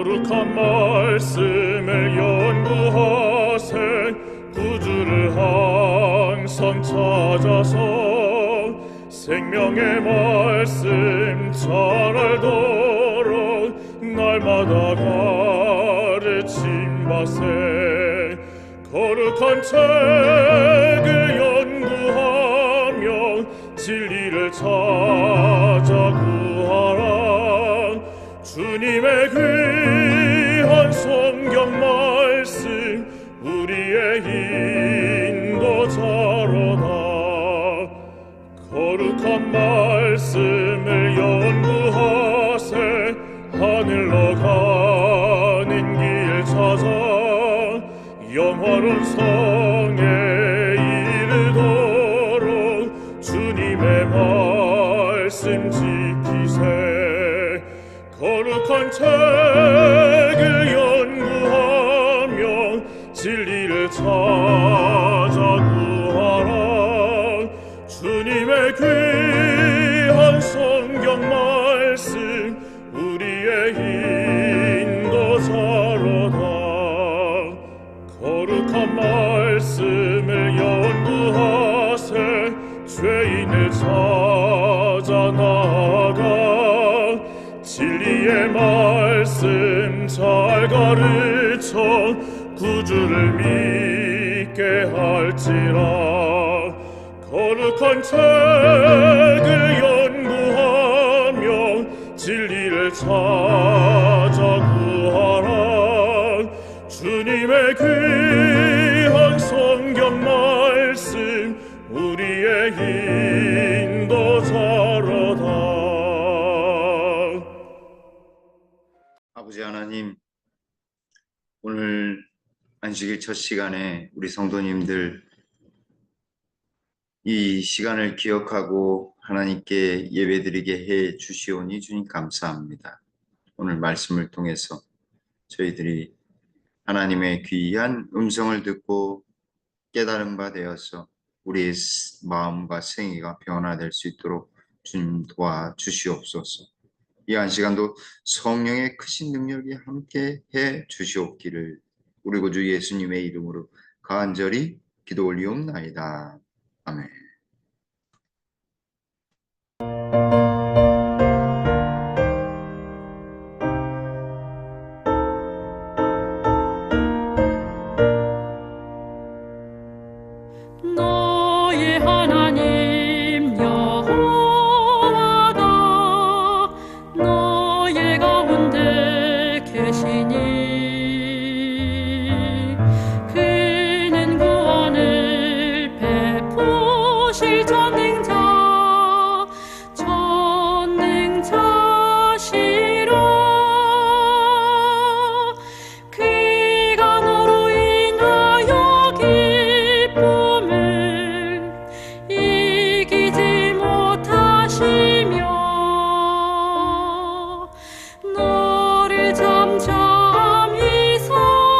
거룩한 말씀을 연구하세. 구주를 항상 찾아서 생명의 말씀 잘 알도록 날마다 가르침받세. 거룩한 책을 연구하며 진리를 찾아 구하라. 주님의 귀한 성경 말씀 우리의 인도자로다. 거룩한 말씀을 연구하세. 하늘로 가는 길 찾아 영화로운 성에 이르도록 주님의 말씀 지키세. 거룩한 책을 연구하며 진리를 찾아 구하라. 주님의 귀한 성경 말씀 우리의 인도자로다. 거룩한 말씀을 연구하세. 죄인을 찾아 나아가 진리의 말씀 잘 가르쳐 구주를 믿게 할지라. 거룩한 책을 연구하며 진리를 찾아 구하라. 주님의 귀한 성경 말씀 우리의 인도자로다. 아버지 하나님, 오늘 안식일 첫 시간에 우리 성도님들 이 시간을 기억하고 하나님께 예배드리게 해 주시오니 주님 감사합니다. 오늘 말씀을 통해서 저희들이 하나님의 귀한 음성을 듣고 깨달은 바 되어서 우리의 마음과 생애가 변화될 수 있도록 주님 도와주시옵소서. 이 한 시간도 성령의 크신 능력이 함께 해 주시옵기를 우리 구주 예수님의 이름으로 간절히 기도 올리옵나이다. 아멘. 너의 하나님 여호와가 너의 가운데 계시니 그는 구원을 베푸실 전능자시라. 그가 너로 인하여 기쁨을 이기지 못하시며 너를 잠잠히 사랑하시며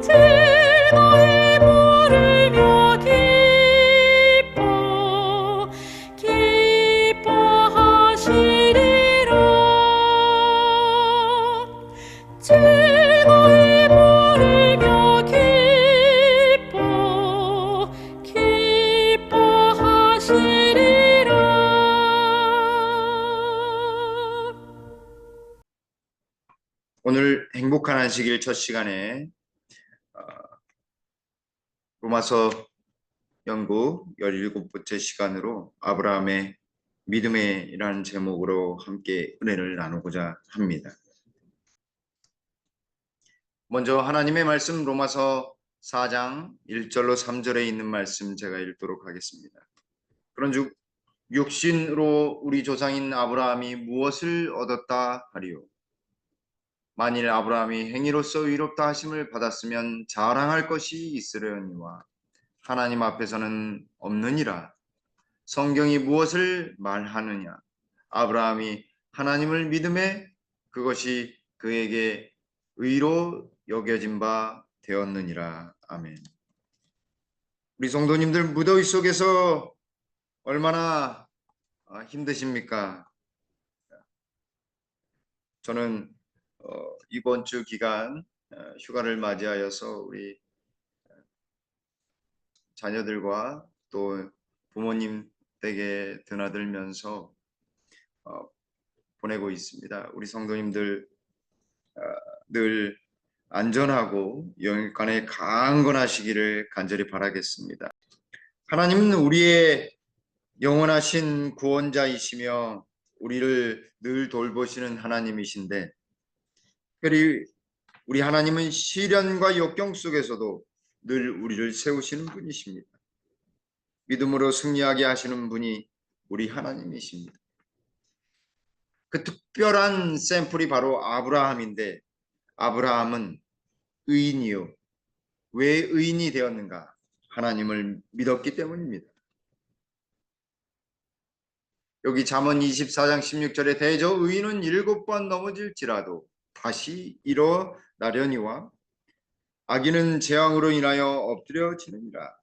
즐거이 부르며 기뻐하시리라. 즐거이 부르며 기뻐하시리라. 오늘 행복한 안식일 첫 시간에 로마서 연구 17번째 시간으로 아브라함의 믿음이라는 제목으로 함께 은혜를 나누고자 합니다. 먼저 하나님의 말씀 로마서 4장 1절로 3절에 있는 말씀 제가 읽도록 하겠습니다. 그런즉 육신으로 우리 조상인 아브라함이 무엇을 얻었다 하리요? 만일 아브라함이 행위로서 의롭다 하심을 받았으면 자랑할 것이 있으려니와 하나님 앞에서는 없느니라. 성경이 무엇을 말하느냐? 아브라함이 하나님을 믿음에 그것이 그에게 의로 여겨진 바 되었느니라. 아멘. 우리 성도님들 무더위 속에서 얼마나 힘드십니까? 저는 이번 주 기간 휴가를 맞이하여서 우리 자녀들과 또 부모님 댁에 드나들면서 보내고 있습니다. 우리 성도님들 늘 안전하고 영육간에 강건하시기를 간절히 바라겠습니다. 하나님은 우리의 영원하신 구원자이시며 우리를 늘 돌보시는 하나님이신데, 특별히 우리 하나님은 시련과 역경 속에서도 늘 우리를 세우시는 분이십니다. 믿음으로 승리하게 하시는 분이 우리 하나님이십니다. 그 특별한 샘플이 바로 아브라함인데, 아브라함은 의인이요. 왜 의인이 되었는가? 하나님을 믿었기 때문입니다. 여기 잠언 24장 16절에 대저 의인은 7번 넘어질지라도 다시 일어나려니와 악인은 재앙으로 인하여 엎드려지느니라.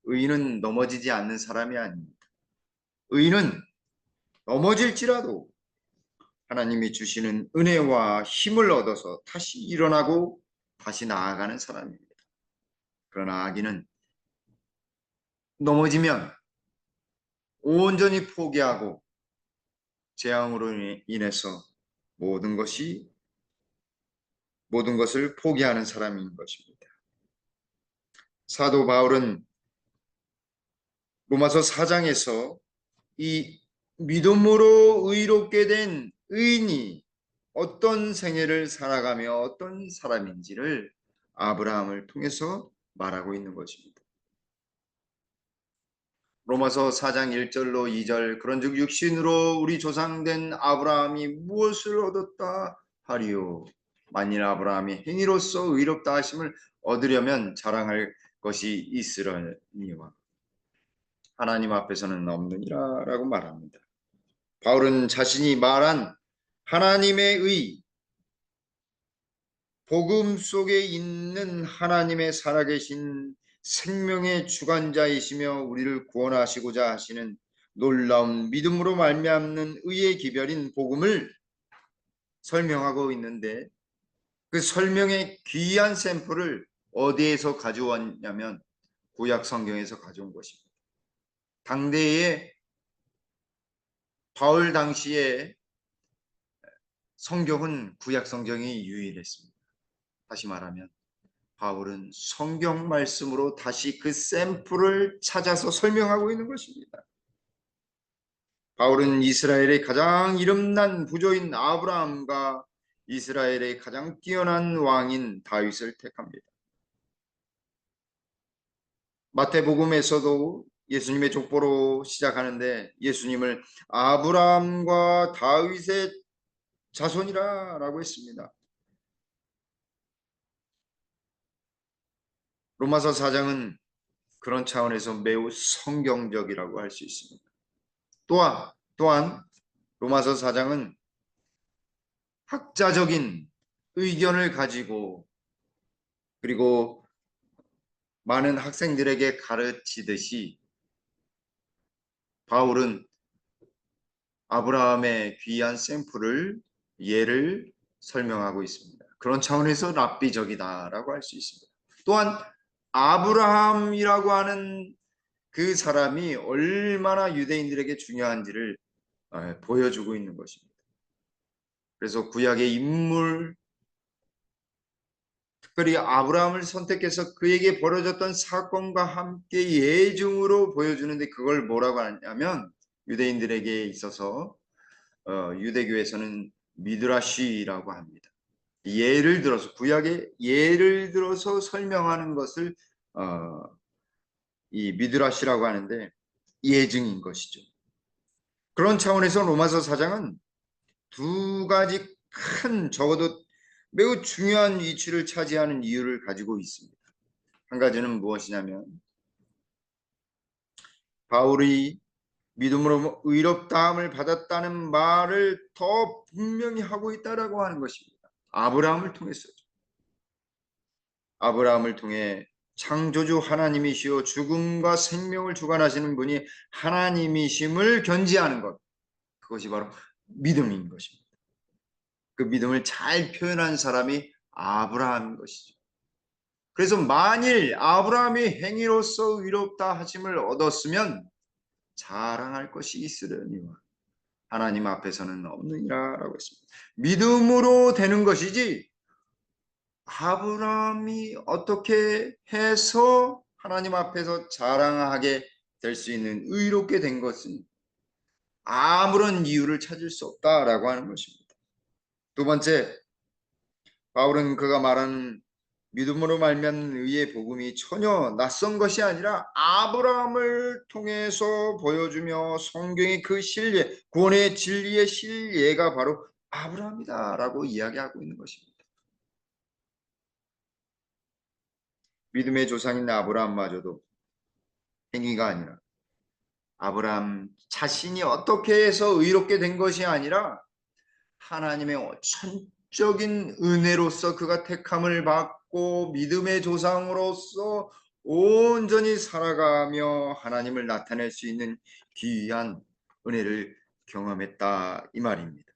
의인은 넘어지지 않는 사람이 아닙니다. 의인은 넘어질지라도 하나님이 주시는 은혜와 힘을 얻어서 다시 일어나고 다시 나아가는 사람입니다. 그러나 악인은 넘어지면 온전히 포기하고 재앙으로 인해서 모든 것을 포기하는 사람인 것입니다. 사도 바울은 로마서 4장에서 이 믿음으로 의롭게 된 의인이 어떤 생애를 살아가며 어떤 사람인지를 아브라함을 통해서 말하고 있는 것입니다. 로마서 4장 1절로 2절 그런즉 육신으로 우리 조상된 아브라함이 무엇을 얻었다 하리요. 만일 아브라함이 행위로서 의롭다 하심을 얻으려면 자랑할 것이 있으려니와 하나님 앞에서는 없느니라 라고 말합니다. 바울은 자신이 말한 하나님의 의, 복음 속에 있는 하나님의 살아계신 생명의 주관자이시며 우리를 구원하시고자 하시는 놀라운 믿음으로 말미암는 의의 기별인 복음을 설명하고 있는데, 그 설명의 귀한 샘플을 어디에서 가져왔냐면 구약 성경에서 가져온 것입니다. 당대의 바울 당시에 성경은 구약 성경이 유일했습니다. 다시 말하면 바울은 성경 말씀으로 다시 그 샘플을 찾아서 설명하고 있는 것입니다. 바울은 이스라엘의 가장 이름난 부조인 아브라함과 이스라엘의 가장 뛰어난 왕인 다윗을 택합니다. 마태복음에서도 예수님의 족보로 시작하는데 예수님을 아브라함과 다윗의 자손이라 라고 했습니다. 로마서 4장은 그런 차원에서 매우 성경적이라고 할 수 있습니다. 또한 로마서 4장은 학자적인 의견을 가지고 그리고 많은 학생들에게 가르치듯이 바울은 아브라함의 귀한 샘플을 예를 설명하고 있습니다. 그런 차원에서 랍비적이다라고 할 수 있습니다. 또한 아브라함이라고 하는 그 사람이 얼마나 유대인들에게 중요한지를 보여주고 있는 것입니다. 그래서 구약의 인물, 특별히 아브라함을 선택해서 그에게 벌어졌던 사건과 함께 예증으로 보여주는데 그걸 뭐라고 하냐면 유대인들에게 있어서 유대교에서는 미드라시라고 합니다. 예를 들어서 구약의 예를 들어서 설명하는 것을 이 미드라시라고 하는데 예증인 것이죠. 그런 차원에서 로마서 4장은 두 가지 큰 적어도 매우 중요한 위치를 차지하는 이유를 가지고 있습니다. 한 가지는 무엇이냐면 바울이 믿음으로 의롭다함을 받았다는 말을 더 분명히 하고 있다라고 하는 것입니다. 아브라함을 통해서죠. 아브라함을 통해 창조주 하나님이시요 죽음과 생명을 주관하시는 분이 하나님이심을 견지하는 것, 그것이 바로 믿음인 것입니다. 그 믿음을 잘 표현한 사람이 아브라함인 것이죠. 그래서 만일 아브라함이 행위로서 의롭다 하심을 얻었으면 자랑할 것이 있으려니와 하나님 앞에서는 없느니라 라고 했습니다. 믿음으로 되는 것이지 아브라함이 어떻게 해서 하나님 앞에서 자랑하게 될 수 있는 의롭게 된 것은 아무런 이유를 찾을 수 없다라고 하는 것입니다. 두 번째, 바울은 그가 말하는 믿음으로 말미암는 의의 복음이 전혀 낯선 것이 아니라 아브라함을 통해서 보여주며 성경의 그 신뢰, 구원의 진리의 신뢰가 바로 아브라함이다라고 이야기하고 있는 것입니다. 믿음의 조상인 아브라함마저도 행위가 아니라 아브라함 자신이 어떻게 해서 의롭게 된 것이 아니라 하나님의 전적인 은혜로서 그가 택함을 받고 믿음의 조상으로서 온전히 살아가며 하나님을 나타낼 수 있는 귀한 은혜를 경험했다 이 말입니다.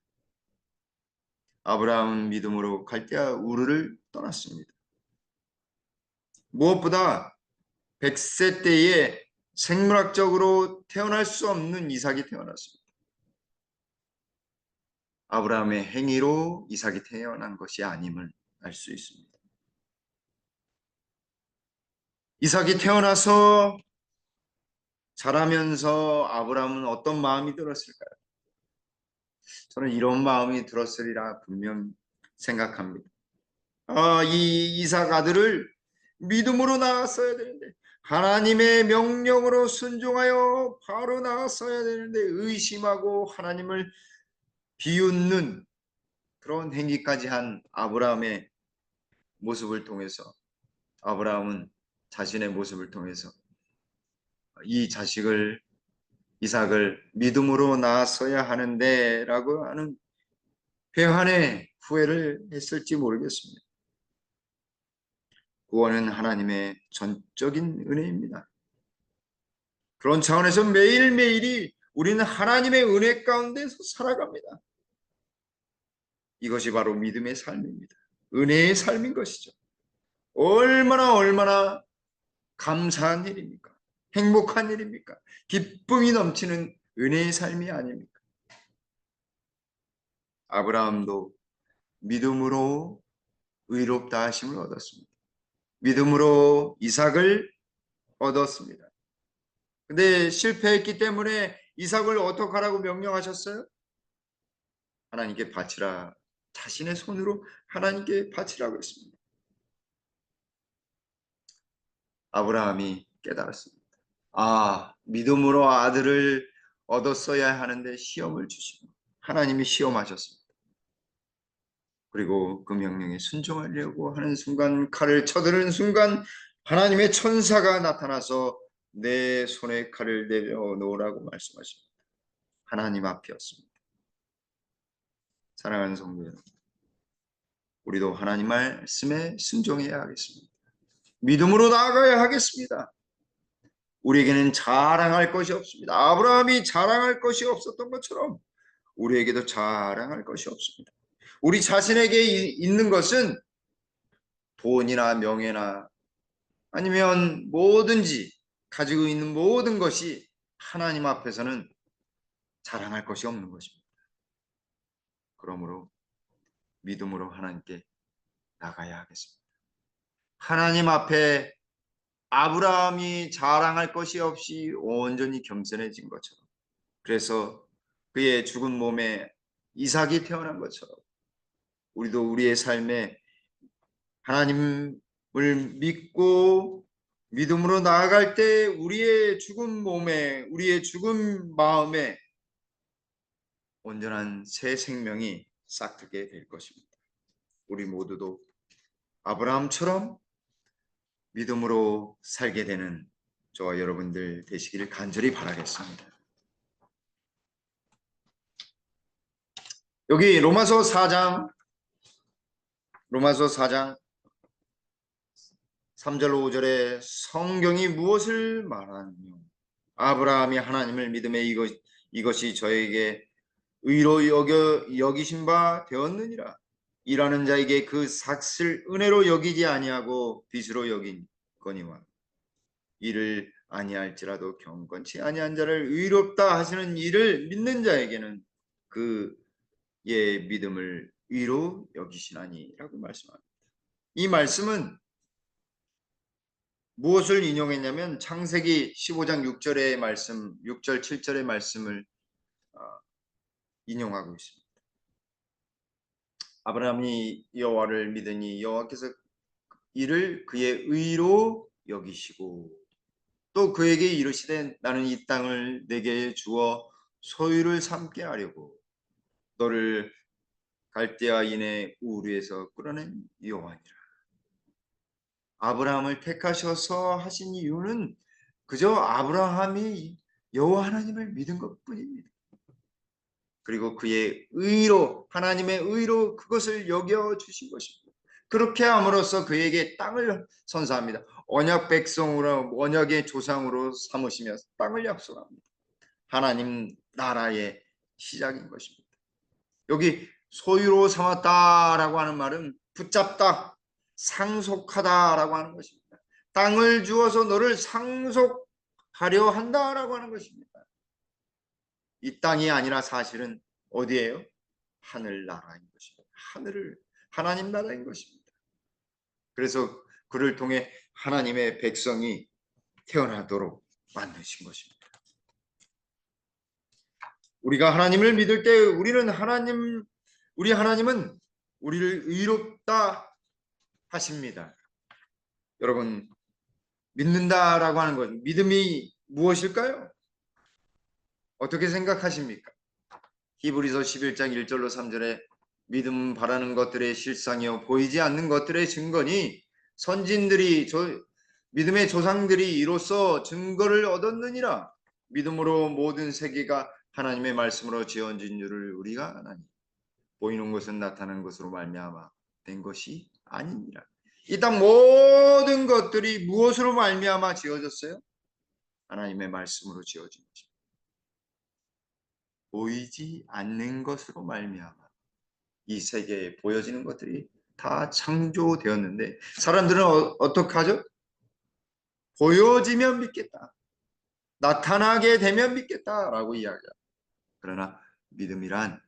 아브라함은 믿음으로 갈대아 우르를 떠났습니다. 무엇보다 100세 때에 생물학적으로 태어날 수 없는 이삭이 태어났습니다. 아브라함의 행위로 이삭이 태어난 것이 아님을 알 수 있습니다. 이삭이 태어나서 자라면서 아브라함은 어떤 마음이 들었을까요? 저는 이런 마음이 들었으리라 분명 생각합니다. 이 이삭 아들을 믿음으로 낳았어야 되는데, 하나님의 명령으로 순종하여 바로 낳았어야 되는데 의심하고 하나님을 비웃는 그런 행위까지 한 아브라함의 모습을 통해서, 아브라함은 자신의 모습을 통해서 이 자식을, 이삭을 믿음으로 낳았어야 하는데 라고 하는 회한의 후회를 했을지 모르겠습니다. 구원은 하나님의 전적인 은혜입니다. 그런 차원에서 매일매일이 우리는 하나님의 은혜 가운데서 살아갑니다. 이것이 바로 믿음의 삶입니다. 은혜의 삶인 것이죠. 얼마나 감사한 일입니까? 행복한 일입니까? 기쁨이 넘치는 은혜의 삶이 아닙니까? 아브라함도 믿음으로 의롭다 하심을 얻었습니다. 믿음으로 이삭을 얻었습니다. 근데 실패했기 때문에 이삭을 어떻게 하라고 명령하셨어요? 하나님께 바치라. 자신의 손으로 하나님께 바치라고 했습니다. 아브라함이 깨달았습니다. 믿음으로 아들을 얻었어야 하는데 시험을 주시고 하나님이 시험하셨습니다. 그리고 그 명령에 순종하려고 하는 순간, 칼을 쳐드는 순간 하나님의 천사가 나타나서 내 손에 칼을 내려놓으라고 말씀하십니다. 하나님 앞이었습니다. 사랑하는 성도 여러분, 우리도 하나님 말씀에 순종해야 하겠습니다. 믿음으로 나아가야 하겠습니다. 우리에게는 자랑할 것이 없습니다. 아브라함이 자랑할 것이 없었던 것처럼 우리에게도 자랑할 것이 없습니다. 우리 자신에게 있는 것은 돈이나 명예나 아니면 뭐든지 가지고 있는 모든 것이 하나님 앞에서는 자랑할 것이 없는 것입니다. 그러므로 믿음으로 하나님께 나가야 하겠습니다. 하나님 앞에 아브라함이 자랑할 것이 없이 온전히 겸손해진 것처럼, 그래서 그의 죽은 몸에 이삭이 태어난 것처럼 우리도 우리의 삶에 하나님을 믿고 믿음으로 나아갈 때 우리의 죽은 몸에, 우리의 죽은 마음에 온전한 새 생명이 싹트게 될 것입니다. 우리 모두도 아브라함처럼 믿음으로 살게 되는 저와 여러분들 되시기를 간절히 바라겠습니다. 여기 로마서 4장 3절 5절에 성경이 무엇을 말하느냐? 아브라함이 하나님을 믿음에 이것이 저에게 의로 여기신 바 되었느니라. 일하는 자에게 그 삭슬 은혜로 여기지 아니하고 빚으로 여긴거니와 이를 아니할지라도 경건치 아니한 자를 의롭다 하시는 이를 믿는 자에게는 그의 믿음을 의로 여기시나니라고 말씀합니다. 이 말씀은 무엇을 인용했냐면 창세기 15장 6절의 말씀, 6절 7절의 말씀을 인용하고 있습니다. 아브라함이 여호와를 믿으니 여호와께서 이를 그의 의로 여기시고 또 그에게 이르시되 나는 이 땅을 내게 주어 소유를 삼게 하려고 너를 갈대아인의 우르에서 끌어낸 여호와니라. 아브라함을 택하셔서 하신 이유는 그저 아브라함이 여호와 하나님을 믿은 것뿐입니다. 그리고 그의 의로, 하나님의 의로 그것을 여겨주신 것입니다. 그렇게 함으로써 그에게 땅을 선사합니다. 언약 백성으로, 언약의 조상으로 삼으시며 땅을 약속합니다. 하나님 나라의 시작인 것입니다. 여기 소유로 삼았다라고 하는 말은 붙잡다, 상속하다라고 하는 것입니다. 땅을 주어서 너를 상속하려 한다라고 하는 것입니다. 이 땅이 아니라 사실은 어디예요? 하늘나라인 것입니다. 하나님 나라인 것입니다. 그래서 그를 통해 하나님의 백성이 태어나도록 만드신 것입니다. 우리가 하나님을 믿을 때 우리 하나님은 우리를 의롭다 하십니다. 여러분, 믿는다라고 하는 것, 믿음이 무엇일까요? 어떻게 생각하십니까? 히브리서 11장 1절로 3절에 믿음 바라는 것들의 실상이요 보이지 않는 것들의 증거니 선진들이 믿음의 조상들이 이로써 증거를 얻었느니라. 믿음으로 모든 세계가 하나님의 말씀으로 지어진 줄을 우리가 아나니 보이는 것은 나타나는 것으로 말미암아 된 것이 아니니라. 이 땅 모든 것들이 무엇으로 말미암아 지어졌어요? 하나님의 말씀으로 지어진 것입니다. 보이지 않는 것으로 말미암아 이 세계에 보여지는 것들이 다 창조되었는데 사람들은 어떻게 하죠? 보여지면 믿겠다. 나타나게 되면 믿겠다라고 이야기합니다. 그러나 믿음이란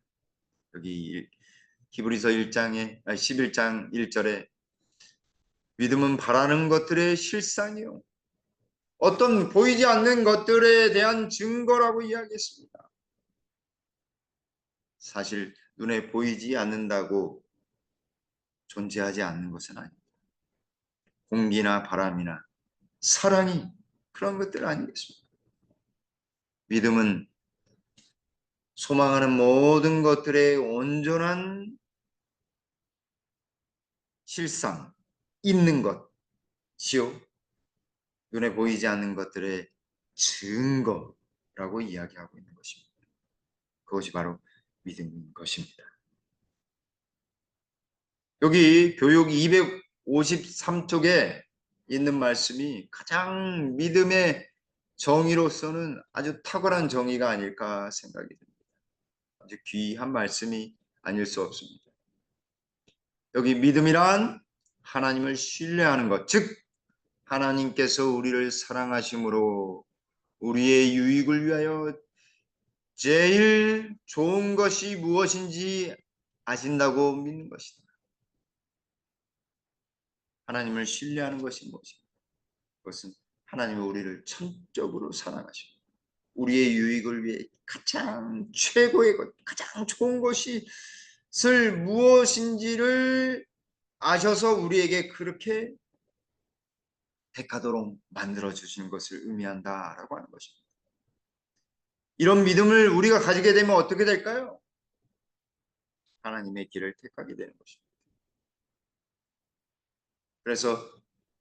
여기 히브리서 11장 1절에 믿음은 바라는 것들의 실상이요. 어떤 보이지 않는 것들에 대한 증거라고 이야기했습니다. 사실 눈에 보이지 않는다고 존재하지 않는 것은 아닙니다. 공기나 바람이나 사랑이 그런 것들 아니겠습니까? 믿음은 소망하는 모든 것들의 온전한 실상, 있는 것이요. 눈에 보이지 않는 것들의 증거라고 이야기하고 있는 것입니다. 그것이 바로 믿음인 것입니다. 여기 교육 253쪽에 있는 말씀이 가장 믿음의 정의로서는 아주 탁월한 정의가 아닐까 생각이 듭니다. 아주 귀한 말씀이 아닐 수 없습니다. 여기 믿음이란 하나님을 신뢰하는 것, 즉 하나님께서 우리를 사랑하심으로 우리의 유익을 위하여 제일 좋은 것이 무엇인지 아신다고 믿는 것이다. 하나님을 신뢰하는 것이 무엇입니까? 그것은 하나님이 우리를 천적으로 사랑하십니다. 우리의 유익을 위해 가장 최고의 것, 가장 좋은 것이 무엇인지를 아셔서 우리에게 그렇게 택하도록 만들어 주시는 것을 의미한다라고 하는 것입니다. 이런 믿음을 우리가 가지게 되면 어떻게 될까요? 하나님의 길을 택하게 되는 것입니다. 그래서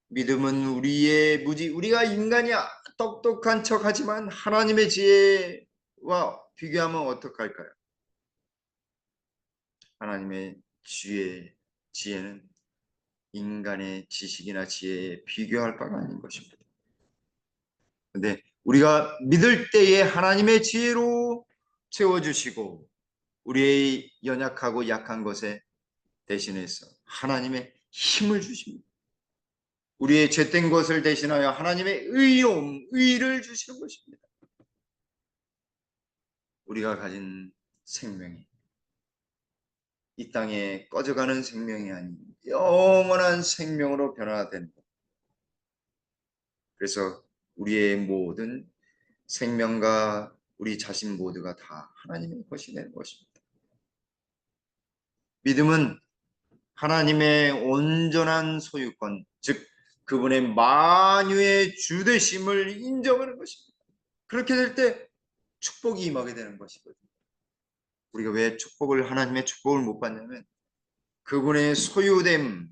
믿음은 우리가 인간이 똑똑한 척하지만 하나님의 지혜와 비교하면 어떡할까요? 하나님의 지혜는 인간의 지식이나 지혜에 비교할 바가 아닌 것입니다. 근데 우리가 믿을 때에 하나님의 지혜로 채워주시고 우리의 연약하고 약한 것에 대신해서 하나님의 힘을 주십니다. 우리의 죄된 것을 대신하여 하나님의 의로움, 의를 주시는 것입니다. 우리가 가진 생명이 이 땅에 꺼져가는 생명이 아닌 영원한 생명으로 변화된 것. 그래서 우리의 모든 생명과 우리 자신 모두가 다 하나님의 것이 되는 것입니다. 믿음은 하나님의 온전한 소유권, 즉 그분의 만유의 주되심을 인정하는 것입니다. 그렇게 될 때 축복이 임하게 되는 것이거든요. 우리가 왜 하나님의 축복을 못 받냐면 그분의 소유됨,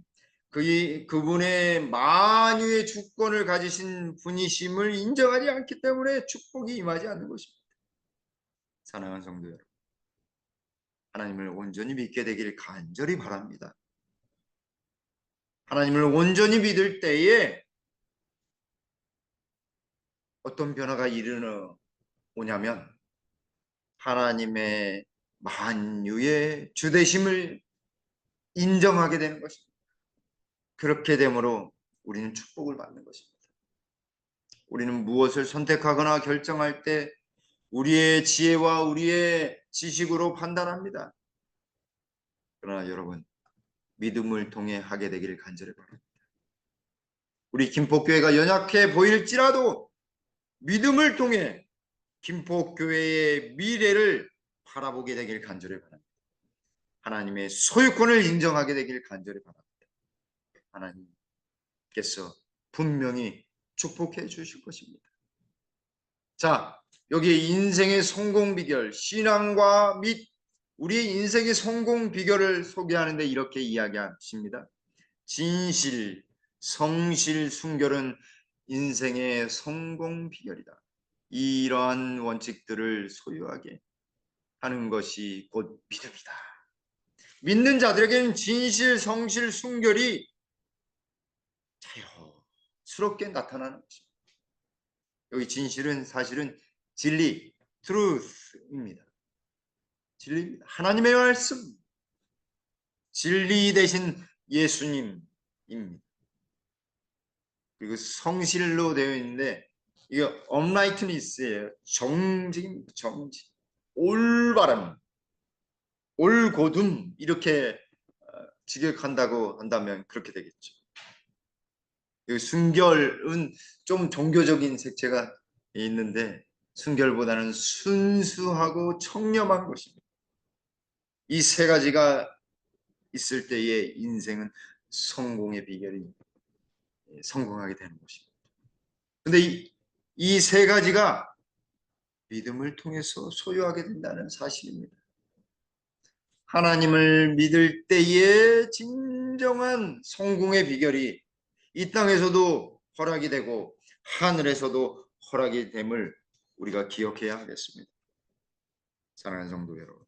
그분의 만유의 주권을 가지신 분이심을 인정하지 않기 때문에 축복이 임하지 않는 것입니다. 사랑하는 성도 여러분, 하나님을 온전히 믿게 되길 간절히 바랍니다. 하나님을 온전히 믿을 때에 어떤 변화가 오냐면 하나님의 만유의 주되심을 인정하게 되는 것입니다. 그렇게 되므로 우리는 축복을 받는 것입니다. 우리는 무엇을 선택하거나 결정할 때 우리의 지혜와 우리의 지식으로 판단합니다. 그러나 여러분, 믿음을 통해 하게 되기를 간절히 바랍니다. 우리 김포교회가 연약해 보일지라도 믿음을 통해 김포교회의 미래를 바라보게 되길 간절히 바랍니다. 하나님의 소유권을 인정하게 되길 간절히 바랍니다. 하나님께서 분명히 축복해 주실 것입니다. 자, 여기 인생의 성공 비결, 신앙과 및 우리의 인생의 성공 비결을 소개하는데 이렇게 이야기하십니다. 진실, 성실, 순결은 인생의 성공 비결이다. 이러한 원칙들을 소유하게 하는 것이 곧 믿음이다. 믿는 자들에게는 진실, 성실, 순결이 자연스럽게 나타나는 것입니다. 여기 진실은 사실은 진리, truth입니다. 진리입니다. 하나님의 말씀, 진리 대신 예수님입니다. 그리고 성실로 되어 있는데 이게 uprightness예요. 정직입니다. 정직, 올바름, 올곧음 이렇게 직역한다고 한다면 그렇게 되겠죠. 여기 순결은 좀 종교적인 색채가 있는데 순결보다는 순수하고 청렴한 것입니다. 이 세 가지가 있을 때의 인생은 성공의 비결이 성공하게 되는 것입니다. 그런데 이 세 가지가 믿음을 통해서 소유하게 된다는 사실입니다. 하나님을 믿을 때의 진정한 성공의 비결이 이 땅에서도 허락이 되고 하늘에서도 허락이 됨을 우리가 기억해야 하겠습니다. 사랑하는 성도 여러분,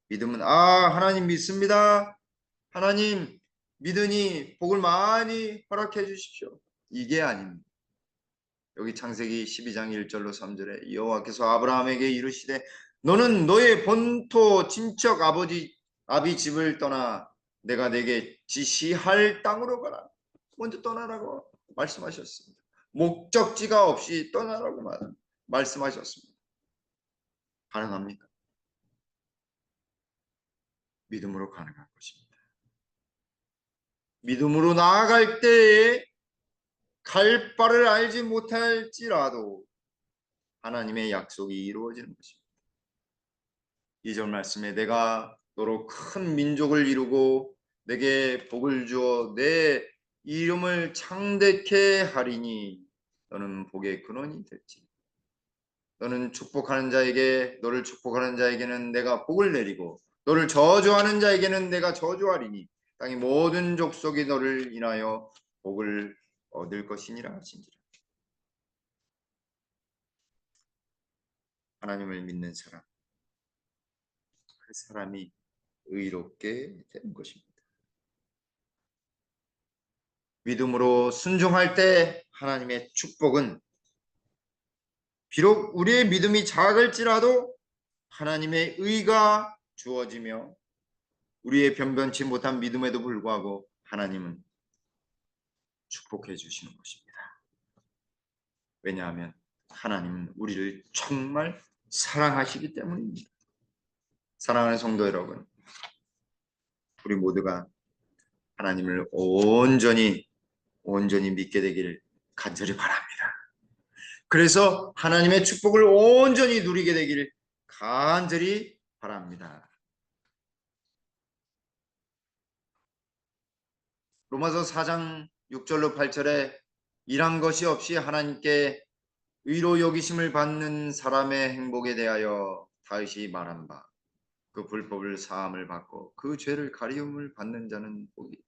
믿음은 하나님 믿습니다. 하나님 믿으니 복을 많이 허락해 주십시오. 이게 아닙니다. 여기 창세기 12장 1절로 3절에 여호와께서 아브라함에게 이르시되 너는 너의 본토 친척 아비 집을 떠나 내가 내게 지시할 땅으로 가라. 먼저 떠나라고 말씀하셨습니다. 목적지가 없이 떠나라고 말씀하셨습니다. 가능합니까? 믿음으로 가능한 것입니다. 믿음으로 나아갈 때에 갈 바를 알지 못할지라도 하나님의 약속이 이루어지는 것입니다. 2절 말씀에 내가 너로 큰 민족을 이루고 내게 복을 주어 내 이름을 창대케 하리니 너는 복의 근원이 될지. 너는 너를 축복하는 자에게는 내가 복을 내리고 너를 저주하는 자에게는 내가 저주하리니 땅의 모든 족속이 너를 인하여 복을 얻을 것이니라 하신지라. 하나님을 믿는 사람, 그 사람이 의롭게 되는 것입니다. 믿음으로 순종할 때 하나님의 축복은 비록 우리의 믿음이 작을지라도 하나님의 의가 주어지며 우리의 변변치 못한 믿음에도 불구하고 하나님은 축복해 주시는 것입니다. 왜냐하면 하나님은 우리를 정말 사랑하시기 때문입니다. 사랑하는 성도 여러분, 우리 모두가 하나님을 온전히 믿게 되기를 간절히 바랍니다. 그래서 하나님의 축복을 온전히 누리게 되기를 간절히 바랍니다. 로마서 4장 6절로 8절에 일한 것이 없이 하나님께 의로 여기심을 받는 사람의 행복에 대하여 다윗이 말한 바, 그 불법을 사함을 받고 그 죄를 가리움을 받는 자는 복이,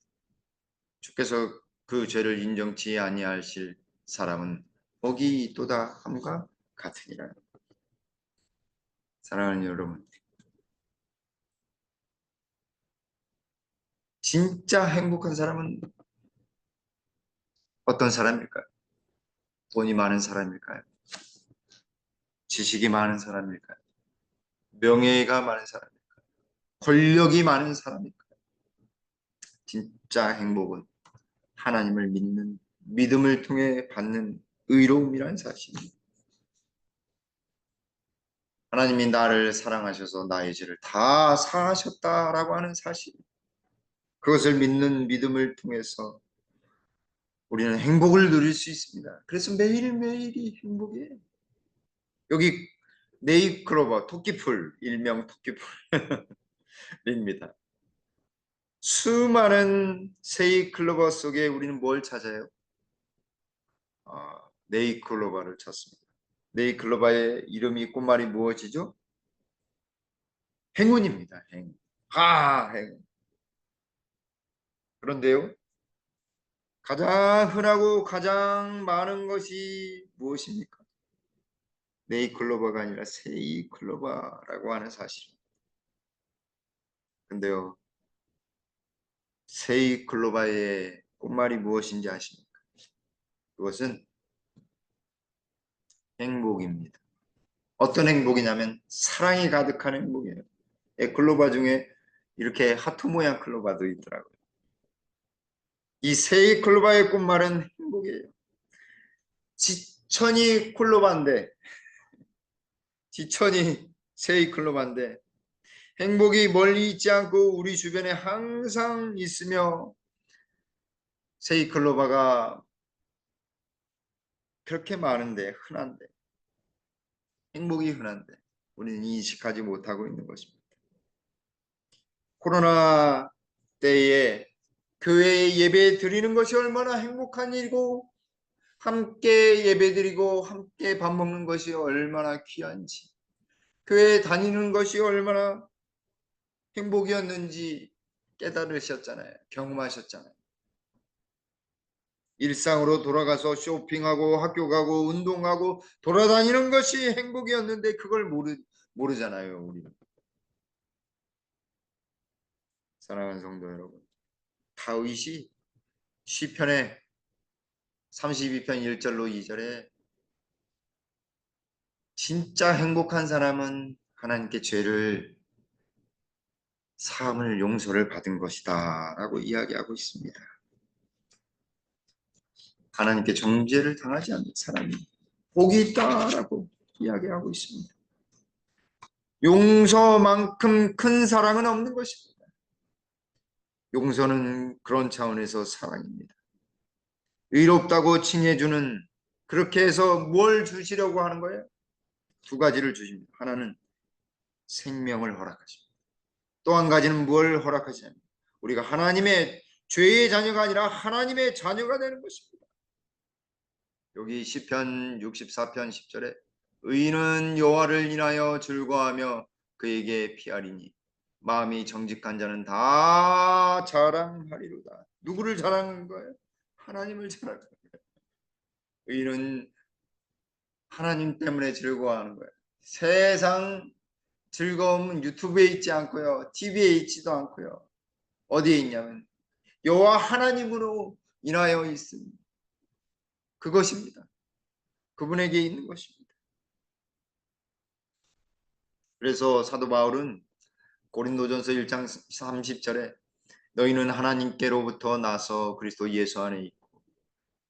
주께서 그 죄를 인정치 아니하실 사람은 복이 있도다 함과 같으니라. 사랑하는 여러분, 진짜 행복한 사람은 어떤 사람일까요? 돈이 많은 사람일까요? 지식이 많은 사람일까요? 명예가 많은 사람일까요? 권력이 많은 사람일까요? 진짜 행복은 하나님을 믿는 믿음을 통해 받는 의로움이라는 사실입니다. 하나님이 나를 사랑하셔서 나의 죄를 다 사하셨다라고 하는 사실, 그것을 믿는 믿음을 통해서 우리는 행복을 누릴 수 있습니다. 그래서 매일매일이 행복이에요. 여기 네잎클로버, 토끼풀, 일명 토끼풀입니다. 수많은 세잎클로버 속에 우리는 뭘 찾아요? 네잎클로버를 찾습니다. 네잎클로버의 이름이 꽃말이 무엇이죠? 행운입니다. 행운. 행운. 그런데요, 가장 흔하고 가장 많은 것이 무엇입니까? 네잎클로버가 아니라 세잎클로버라고 하는 사실입니다. 근데요, 세잎클로버의 꽃말이 무엇인지 아십니까? 그것은 행복입니다. 어떤 행복이냐면 사랑이 가득한 행복이에요. 클로버 중에 이렇게 하트 모양 클로버도 있더라고요. 이 세잎클로버의 꽃말은 행복이에요. 지천이 클로버인데, 지천이 세잎클로버인데 행복이 멀리 있지 않고 우리 주변에 항상 있으며, 세잎클로버가 그렇게 많은데, 흔한데, 행복이 흔한데 우리는 인식하지 못하고 있는 것입니다. 코로나 때에 교회에 예배 드리는 것이 얼마나 행복한 일이고, 함께 예배 드리고 함께 밥 먹는 것이 얼마나 귀한지, 교회에 다니는 것이 얼마나 행복이었는지 깨달으셨잖아요. 경험하셨잖아요. 일상으로 돌아가서 쇼핑하고 학교 가고 운동하고 돌아다니는 것이 행복이었는데 그걸 모르잖아요, 우리는. 사랑하는 성도 여러분, 다윗이 시편에 32편 1절로 2절에 진짜 행복한 사람은 하나님께 죄를 사함을 용서를 받은 것이다 라고 이야기하고 있습니다. 하나님께 정죄를 당하지 않는 사람이 복이 있다라고 이야기하고 있습니다. 용서만큼 큰 사랑은 없는 것입니다. 용서는 그런 차원에서 사랑입니다. 의롭다고 칭해주는, 그렇게 해서 뭘 주시려고 하는 거예요? 두 가지를 주십니다. 하나는 생명을 허락하십니다. 또 한 가지는 뭘 허락하시냐면 우리가 하나님의 죄의 자녀가 아니라 하나님의 자녀가 되는 것입니다. 여기 시편 64편 10절에 의인은 여호와를 인하여 즐거워하며 그에게 피하리니 마음이 정직한 자는 다 자랑하리로다. 누구를 자랑하는 거예요? 하나님을 자랑하는 거예요. 의인은 하나님 때문에 즐거워하는 거예요. 세상 즐거움은 유튜브에 있지 않고요, TV에 있지도 않고요. 어디에 있냐면 여호와 하나님으로 인하여 있습니다. 그것입니다. 그분에게 있는 것입니다. 그래서 사도 바울은 고린도전서 1장 30절에 너희는 하나님께로부터 나서 그리스도 예수 안에 있고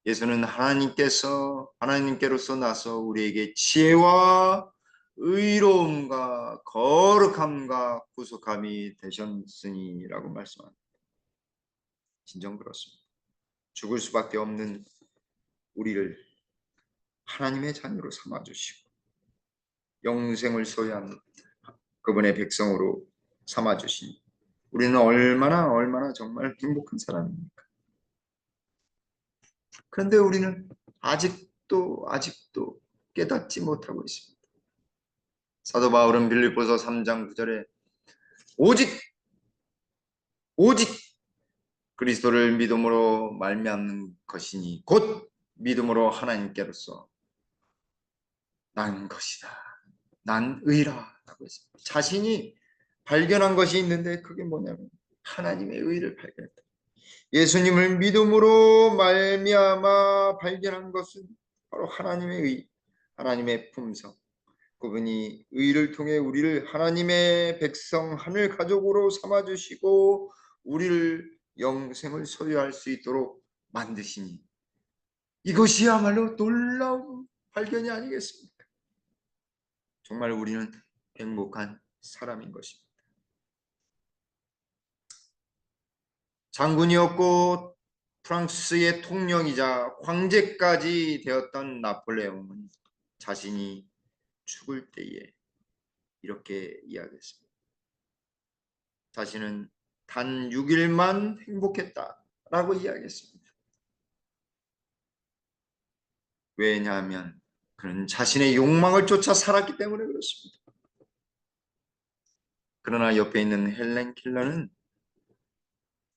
예수는 하나님께로서 나서 우리에게 지혜와 의로움과 거룩함과 구속함이 되셨으니라고 말씀합니다. 진정 그렇습니다. 죽을 수밖에 없는 우리를 하나님의 자녀로 삼아주시고 영생을 소유한 그분의 백성으로 삼아주시니 우리는 얼마나 정말 행복한 사람입니까? 그런데 우리는 아직도 깨닫지 못하고 있습니다. 사도 바울은 빌립보서 3장 9절에 오직 그리스도를 믿음으로 말미암는 것이니 곧 믿음으로 하나님께로서 난 것이다. 난 의라 라고 했습니다. 자신이 발견한 것이 있는데 그게 뭐냐면 하나님의 의를 발견했다. 예수님을 믿음으로 말미암아 발견한 것은 바로 하나님의 의, 하나님의 품성. 그분이 의를 통해 우리를 하나님의 백성 하늘 가족으로 삼아주시고 우리를 영생을 소유할 수 있도록 만드시니 이것이야말로 놀라운 발견이 아니겠습니까? 정말 우리는 행복한 사람인 것입니다. 장군이었고 프랑스의 통령이자 황제까지 되었던 나폴레옹은 자신이 죽을 때에 이렇게 이야기했습니다. 자신은 단 6일만 행복했다라고 이야기했습니다. 왜냐하면 그는 자신의 욕망을 쫓아 살았기 때문에 그렇습니다. 그러나 옆에 있는 헬렌 켈러는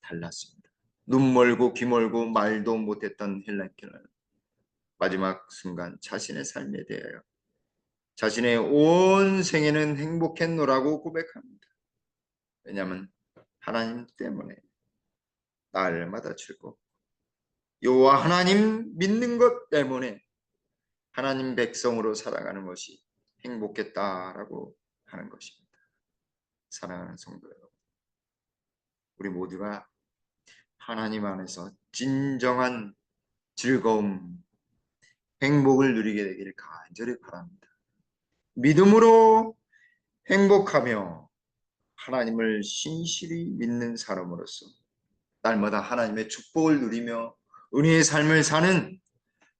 달랐습니다. 눈 멀고 귀 멀고 말도 못했던 헬렌 켈러는 마지막 순간 자신의 삶에 대하여 자신의 온 생애는 행복했노라고 고백합니다. 왜냐하면 하나님 때문에 날마다 즐겁고 여호와 하나님 믿는 것 때문에 하나님 백성으로 살아가는 것이 행복했다라고 하는 것입니다. 사랑하는 성도 여러분, 우리 모두가 하나님 안에서 진정한 즐거움, 행복을 누리게 되기를 간절히 바랍니다. 믿음으로 행복하며 하나님을 신실히 믿는 사람으로서 날마다 하나님의 축복을 누리며 은혜의 삶을 사는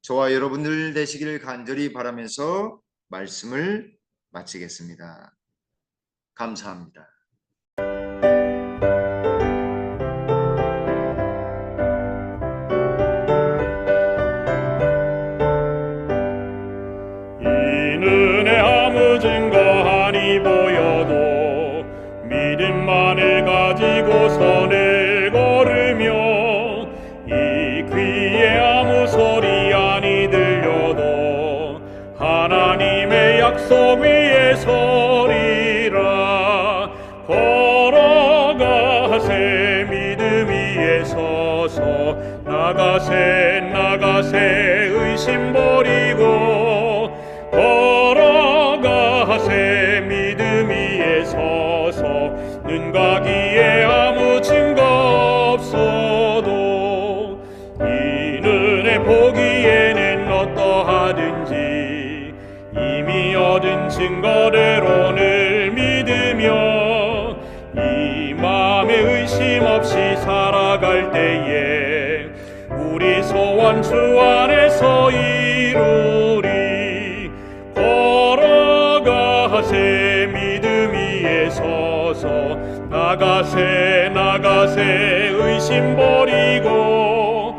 저와 여러분들 되시기를 간절히 바라면서 말씀을 마치겠습니다. 감사합니다. 이는의 아무 증거하니 보여도 믿음만을 가지고 선을 걸으며 이 귀에 아무 소리 아니 들려도 하나님의 약속 위에 서리라. 걸어가세 믿음 위에 서서 나가세 의심 버리고 걸어가세 믿음 위에 서서 눈과 귀에 아무 증거 없어도 이 눈에 보기에는 어떠하든지 이미 얻은 증거대로 늘 믿으며 이 마음에 의심 없이 살아갈 때에 우리 소원 주 안에서 이루리. 걸어가세 믿음 위에 서서 나가세 의심 버리고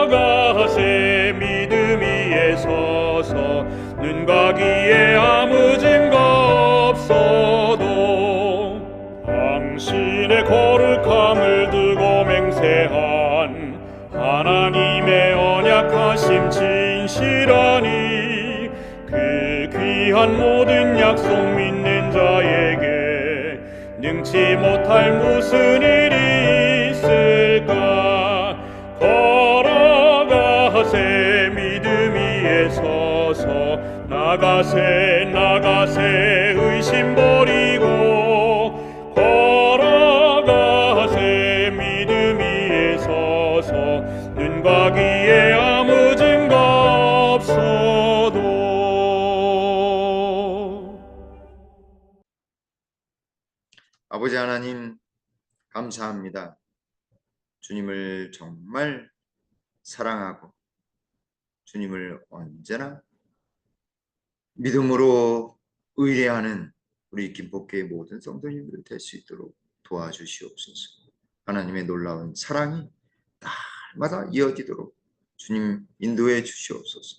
걸어가세 믿음 위에 서서 눈과 귀에 아무 증거 없어도 당신의 거룩함을 두고 맹세한 하나님의 언약하심 진실하니 그 귀한 모든 약속 믿는 자에게 능치 못할 무슨 일이 있을까. 나가세 의심 버리고 걸어가세 믿음 위에 서서 눈과 귀에 아무 증거 없어도. 아버지 하나님, 감사합니다. 주님을 정말 사랑하고 주님을 언제나 믿음으로 의뢰하는 우리 김포교회 모든 성도님들 될 수 있도록 도와주시옵소서. 하나님의 놀라운 사랑이 날마다 이어지도록 주님 인도해 주시옵소서.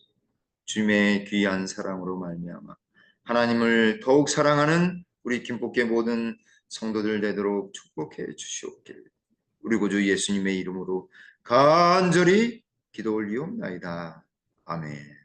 주님의 귀한 사랑으로 말미암아 하나님을 더욱 사랑하는 우리 김포교회 모든 성도들 되도록 축복해 주시옵기를 우리 구주 예수님의 이름으로 간절히 기도 올리옵나이다. 아멘.